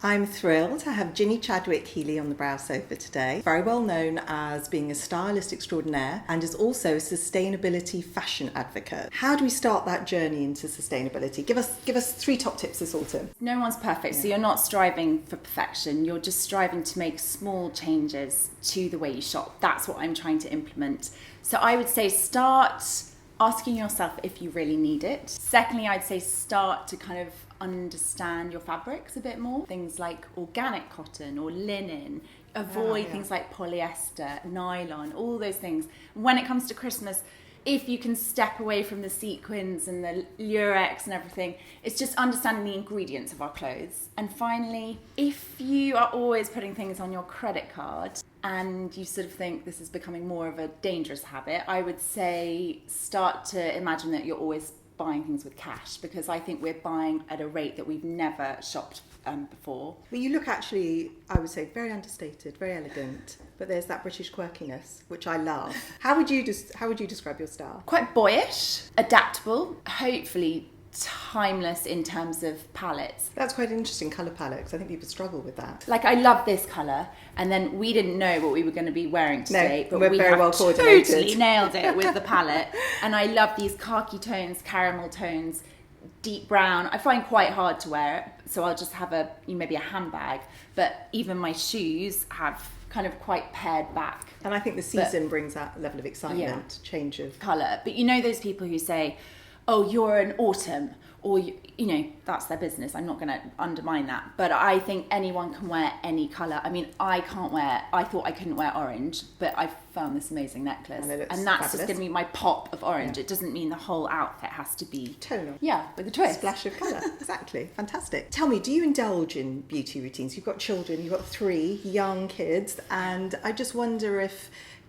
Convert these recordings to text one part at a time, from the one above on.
I'm thrilled to have Ginnie Chadwyck-Healey on the Brow Sofa today. Very well known as being a stylist extraordinaire and is also a sustainability fashion advocate. How do we start that journey into sustainability? Give us 3 top tips this autumn. No one's perfect, so you're not striving for perfection. You're just striving to make small changes to the way you shop. That's what I'm trying to implement. So I would say start asking yourself if you really need it. Secondly, I'd say start to kind of understand your fabrics a bit more. Things like organic cotton or linen. Avoid things like polyester, nylon, all those things. When it comes to Christmas, if you can step away from the sequins and the lurex and everything, it's just understanding the ingredients of our clothes. And finally, if you are always putting things on your credit card and you sort of think this is becoming more of a dangerous habit, I would say start to imagine that you're always buying things with cash, because I think we're buying at a rate that we've never shopped before. Well, you look actually, I would say, very understated, very elegant, but there's that British quirkiness, which I love. How would you describe your style? Quite boyish, adaptable, hopefully timeless in terms of palettes. That's quite an interesting colour palette, because I think people struggle with that. Like, I love this colour, and then we didn't know what we were going to be wearing today, but we very have well coordinated. Totally nailed it with the palette. And I love these khaki tones, caramel tones, deep brown. I find quite hard to wear it, so I'll just have maybe a handbag. But even my shoes have kind of quite pared back. And I think the season brings that level of excitement, change of colour. But you know those people who say, oh, you're an autumn, or, that's their business. I'm not going to undermine that. But I think anyone can wear any colour. I mean, I thought I couldn't wear orange, but I found this amazing necklace. And that's fabulous. Just going to be my pop of orange. Yeah. It doesn't mean the whole outfit has to be tonal. Yeah, with a twist. Splash of colour. Exactly. Fantastic. Tell me, do you indulge in beauty routines? You've got children, you've got 3 young kids, and I just wonder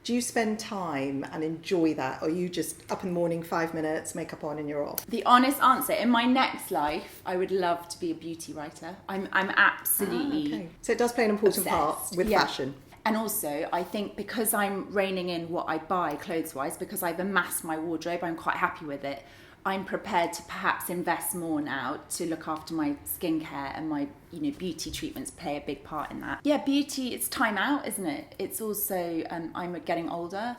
do you spend time and enjoy that, or are you just up in the morning, 5 minutes, makeup on, and you're off? The honest answer, in my next life, I would love to be a beauty writer. I'm absolutely okay. So it does play an important part with fashion. And also, I think because I'm reining in what I buy clothes-wise, because I've amassed my wardrobe, I'm quite happy with it. I'm prepared to perhaps invest more now to look after my skincare, and my beauty treatments play a big part in that. Yeah, beauty, it's time out, isn't it? It's also, I'm getting older.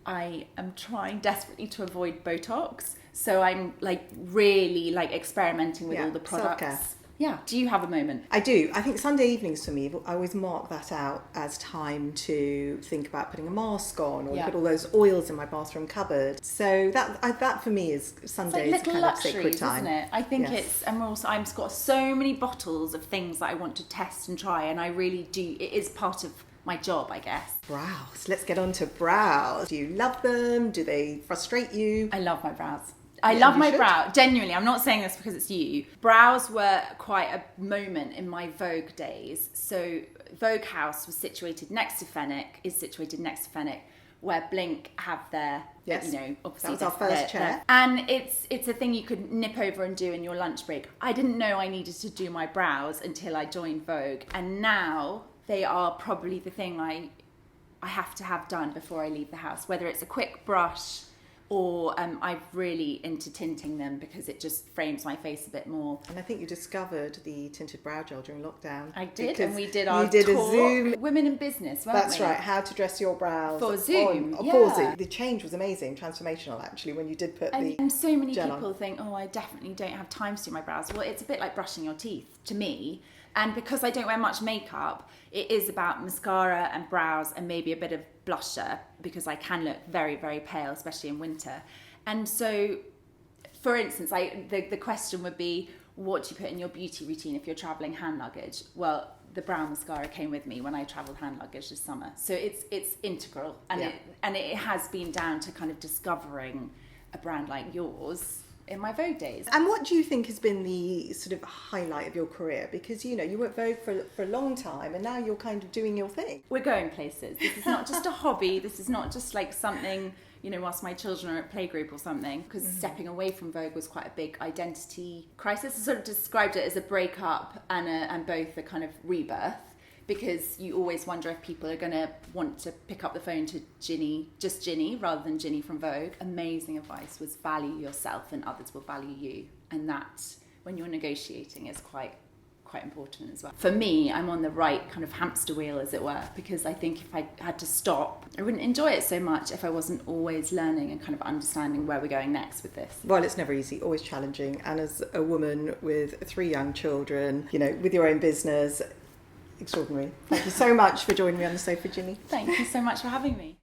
I am trying desperately to avoid Botox. So I'm really experimenting with all the products. Self-care. Yeah. Do you have a moment? I do. I think Sunday evenings for me, I always mark that out as time to think about putting a mask on, or put all those oils in my bathroom cupboard. So that for me is Sunday is kind of sacred time, isn't it? I think it's, and I've got so many bottles of things that I want to test and try, and I really do. It is part of my job, I guess. Brows. Let's get on to brows. Do you love them? Do they frustrate you? I love my brows. I love my brow. Genuinely, I'm not saying this because it's you. Brows were quite a moment in my Vogue days. So Vogue House was situated next to Fenwick, where Blink have their, obviously that was our first chair. And it's a thing you could nip over and do in your lunch break. I didn't know I needed to do my brows until I joined Vogue. And now they are probably the thing I have to have done before I leave the house, whether it's a quick brush, or I'm really into tinting them because it just frames my face a bit more. And I think you discovered the tinted brow gel during lockdown. I did, and we did our talk. A Zoom. Women in Business, weren't we? That's right, how to dress your brows. For Zoom, For Zoom. The change was amazing, transformational actually, when you did put and so many gel people on. Think, I definitely don't have time to do my brows. Well, it's a bit like brushing your teeth to me. And because I don't wear much makeup, it is about mascara and brows and maybe a bit of blusher, because I can look very, very pale, especially in winter. And so, for instance, the question would be, what do you put in your beauty routine if you're travelling hand luggage? Well, the brow mascara came with me when I travelled hand luggage this summer. So it's integral. And it has been down to kind of discovering a brand like yours in my Vogue days. And what do you think has been the sort of highlight of your career? Because, you were at Vogue for a long time, and now you're kind of doing your thing. We're going places. This is not just a hobby. This is not just something, whilst my children are at playgroup or something, because stepping away from Vogue was quite a big identity crisis. I sort of described it as a breakup and both a kind of rebirth, because you always wonder if people are going to want to pick up the phone to just Ginny, rather than Ginny from Vogue. Amazing advice was value yourself and others will value you. And that, when you're negotiating, is quite quite important as well. For me, I'm on the right kind of hamster wheel, as it were, because I think if I had to stop, I wouldn't enjoy it so much if I wasn't always learning and kind of understanding where we're going next with this. Well, it's never easy, always challenging. And as a woman with 3 young children, you know, with your own business, extraordinary. Thank you so much for joining me on the sofa, Ginny. Thank you so much for having me.